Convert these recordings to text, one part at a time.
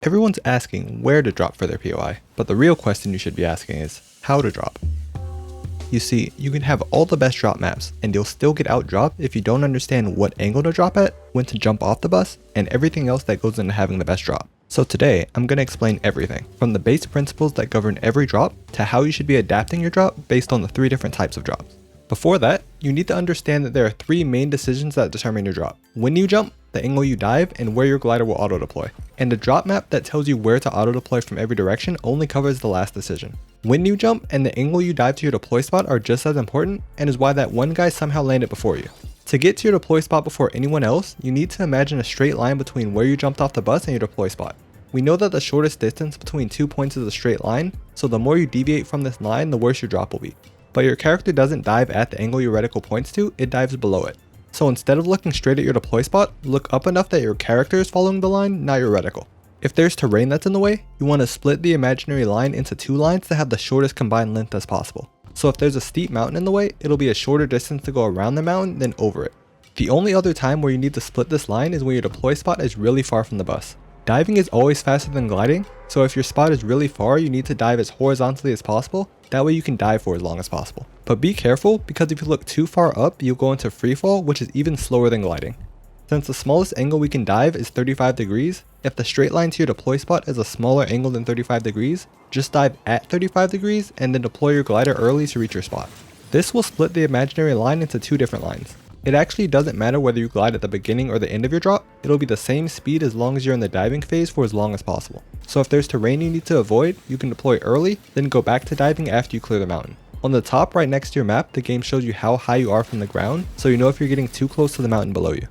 Everyone's asking where to drop for their POI, but the real question you should be asking is how to drop. You see, you can have all the best drop maps, and you'll still get out dropped if you don't understand what angle to drop at, when to jump off the bus, and everything else that goes into having the best drop. So today, I'm going to explain everything, from the base principles that govern every drop, to how you should be adapting your drop based on the 3 different types of drops. Before that, you need to understand that there are 3 main decisions that determine your drop: when you jump, the angle you dive, and where your glider will auto deploy. And a drop map that tells you where to auto deploy from every direction only covers the last decision. When you jump and the angle you dive to your deploy spot are just as important, and is why that one guy somehow landed before you. To get to your deploy spot before anyone else, you need to imagine a straight line between where you jumped off the bus and your deploy spot. We know that the shortest distance between 2 points is a straight line, so the more you deviate from this line, the worse your drop will be. But your character doesn't dive at the angle your reticle points to, it dives below it. So instead of looking straight at your deploy spot, look up enough that your character is following the line, not your reticle. If there's terrain that's in the way, you want to split the imaginary line into 2 lines to have the shortest combined length as possible. So if there's a steep mountain in the way, it'll be a shorter distance to go around the mountain than over it. The only other time where you need to split this line is when your deploy spot is really far from the bus. Diving is always faster than gliding, so if your spot is really far, you need to dive as horizontally as possible, that way you can dive for as long as possible. But be careful, because if you look too far up, you'll go into freefall, which is even slower than gliding. Since the smallest angle we can dive is 35 degrees, if the straight line to your deploy spot is a smaller angle than 35 degrees, just dive at 35 degrees and then deploy your glider early to reach your spot. This will split the imaginary line into 2 different lines. It actually doesn't matter whether you glide at the beginning or the end of your drop, it'll be the same speed as long as you're in the diving phase for as long as possible. So if there's terrain you need to avoid, you can deploy early, then go back to diving after you clear the mountain. On the top right next to your map, the game shows you how high you are from the ground, so you know if you're getting too close to the mountain below you.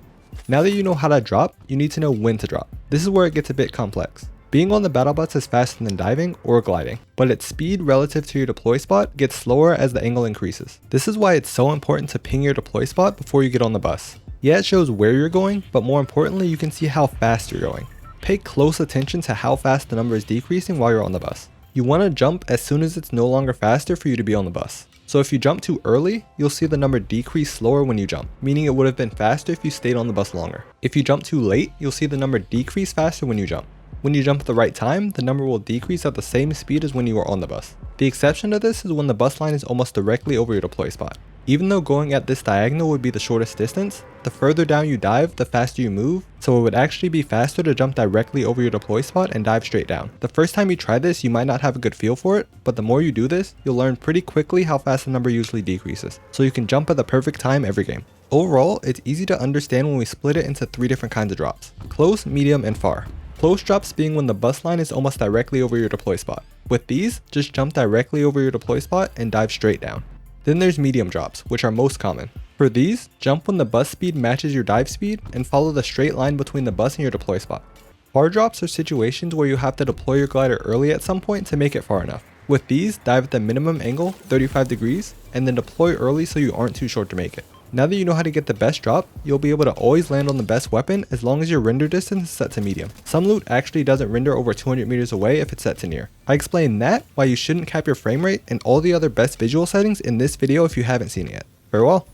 Now that you know how to drop, you need to know when to drop. This is where it gets a bit complex. Being on the battle bus is faster than diving or gliding, but its speed relative to your deploy spot gets slower as the angle increases. This is why it's so important to ping your deploy spot before you get on the bus. Yeah, it shows where you're going, but more importantly, you can see how fast you're going. Pay close attention to how fast the number is decreasing while you're on the bus. You want to jump as soon as it's no longer faster for you to be on the bus. So if you jump too early, you'll see the number decrease slower when you jump, meaning it would have been faster if you stayed on the bus longer. If you jump too late, you'll see the number decrease faster when you jump. When you jump at the right time, the number will decrease at the same speed as when you were on the bus. The exception to this is when the bus line is almost directly over your deploy spot. Even though going at this diagonal would be the shortest distance, the further down you dive, the faster you move, so it would actually be faster to jump directly over your deploy spot and dive straight down. The first time you try this, you might not have a good feel for it, but the more you do this, you'll learn pretty quickly how fast the number usually decreases, so you can jump at the perfect time every game. Overall, it's easy to understand when we split it into 3 different kinds of drops: close, medium, and far. Close drops being when the bus line is almost directly over your deploy spot. With these, just jump directly over your deploy spot and dive straight down. Then there's medium drops, which are most common. For these, jump when the bus speed matches your dive speed and follow the straight line between the bus and your deploy spot. Far drops are situations where you have to deploy your glider early at some point to make it far enough. With these, dive at the minimum angle, 35 degrees, and then deploy early so you aren't too short to make it. Now that you know how to get the best drop, you'll be able to always land on the best weapon as long as your render distance is set to medium. Some loot actually doesn't render over 200 meters away if it's set to near. I explained that, why you shouldn't cap your frame rate, and all the other best visual settings in this video if you haven't seen it yet. Farewell.